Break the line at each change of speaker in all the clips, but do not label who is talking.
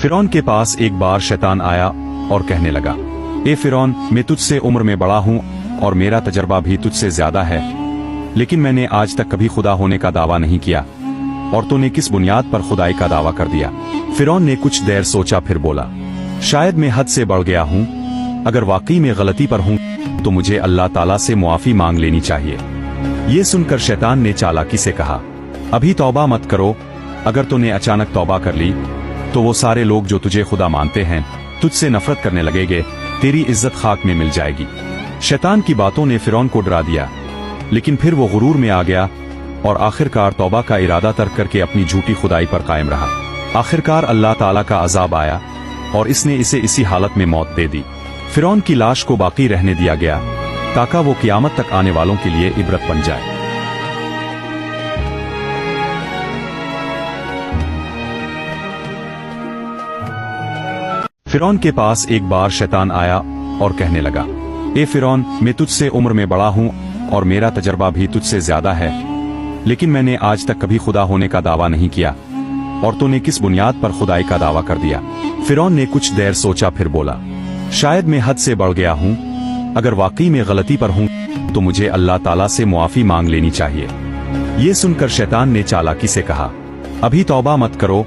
फिरौन के पास एक बार शैतान आया और कहने लगा, ए फिरौन, मैं तुझसे उम्र में बड़ा हूँ और मेरा तजर्बा भी तुझसे ज्यादा है, लेकिन मैंने आज तक कभी खुदा होने का दावा नहीं किया, और तूने किस बुनियाद पर खुदाई का दावा कर दिया। फिरौन ने कुछ देर सोचा, फिर बोला, शायद मैं हद से बढ़ गया हूँ। अगर वाकई में गलती पर हूँ तो मुझे अल्लाह ताला से मुआफी मांग लेनी चाहिए। ये सुनकर शैतान ने चालाकी से कहा, अभी तौबा मत करो। अगर तूने अचानक तौबा कर ली तो वो सारे लोग जो तुझे खुदा मानते हैं तुझसे नफरत करने लगेंगे, तेरी इज्जत खाक में मिल जाएगी। शैतान की बातों ने फिरौन को डरा दिया, लेकिन फिर वो गुरूर में आ गया और आखिरकार तौबा का इरादा तर्क करके अपनी झूठी खुदाई पर कायम रहा। आखिरकार अल्लाह ताला का अजाब आया और इसने इसे इसी हालत में मौत दे दी। फिरौन की लाश को बाकी रहने दिया गया ताकि वो क़यामत तक आने वालों के लिए इबरत बन जाए। फिरौन के पास एक बार शैतान आया और कहने लगा, ए फिरौन, मैं तुझसे उम्र में बड़ा हूँ और मेरा तजर्बा भी तुझसे ज्यादा है, लेकिन मैंने आज तक कभी खुदा होने का दावा नहीं किया, और तूने किस बुनियाद पर खुदाई का दावा कर दिया। फिरौन ने कुछ देर सोचा, फिर बोला, शायद मैं हद से बढ़ गया हूँ। अगर वाकई में गलती पर हूँ तो मुझे अल्लाह ताला से मुआफी मांग लेनी चाहिए। ये सुनकर शैतान ने चालाकी से कहा, अभी तौबा मत करो।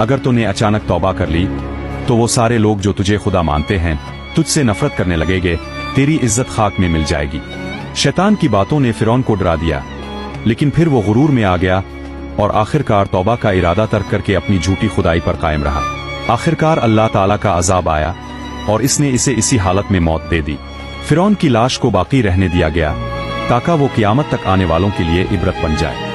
अगर तूने अचानक तौबा कर ली तो वो सारे लोग जो तुझे खुदा मानते हैं तुझसे नफरत करने लगेंगे, तेरी इज्जत खाक में मिल जाएगी। शैतान की बातों ने फिरौन को डरा दिया, लेकिन फिर वो गुरूर में आ गया और आखिरकार तौबा का इरादा तर्क करके अपनी झूठी खुदाई पर कायम रहा। आखिरकार अल्लाह ताला का अजाब आया और इसने इसे इसी हालत में मौत दे दी। फिरौन की लाश को बाकी रहने दिया गया ताकि वो क़यामत तक आने वालों के लिए इबरत बन जाए।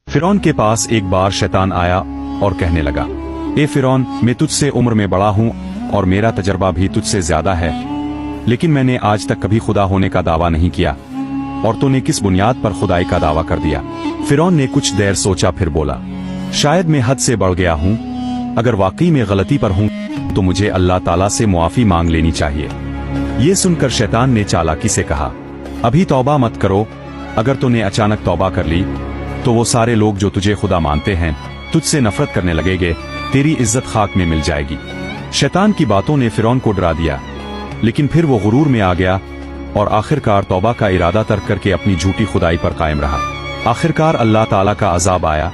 फिरौन के पास एक बार शैतान आया और कहने लगा, ए फिरौन, मैं तुझसे उम्र में बड़ा हूँ और मेरा तजर्बा भी तुझसे ज्यादा है, लेकिन मैंने आज तक कभी खुदा होने का दावा नहीं किया, और तूने किस बुनियाद पर खुदाई का दावा कर दिया। फिरौन ने कुछ देर सोचा, फिर बोला, शायद मैं हद से बढ़ गया हूँ। अगर वाकई में गलती पर हूँ तो मुझे अल्लाह ताला से मुआफी मांग लेनी चाहिए। ये सुनकर शैतान ने चालाकी से कहा, अभी तौबा मत करो। अगर तूने अचानक तौबा कर ली तो वो सारे लोग जो तुझे खुदा मानते हैं तुझसे नफरत करने लगेंगे, तेरी इज्जत खाक में मिल जाएगी। शैतान की बातों ने फिरौन को डरा दिया, लेकिन फिर वो गुरूर में आ गया और आखिरकार तौबा का इरादा तर्क करके अपनी झूठी खुदाई पर कायम रहा। आखिरकार अल्लाह ताला का अजाब आया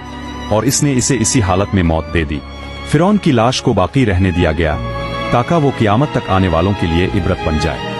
और इसने इसे इसी हालत में मौत दे दी। फिरौन की लाश को बाकी रहने दिया गया ताकि वो क़यामत तक आने वालों के लिए इबरत बन जाए।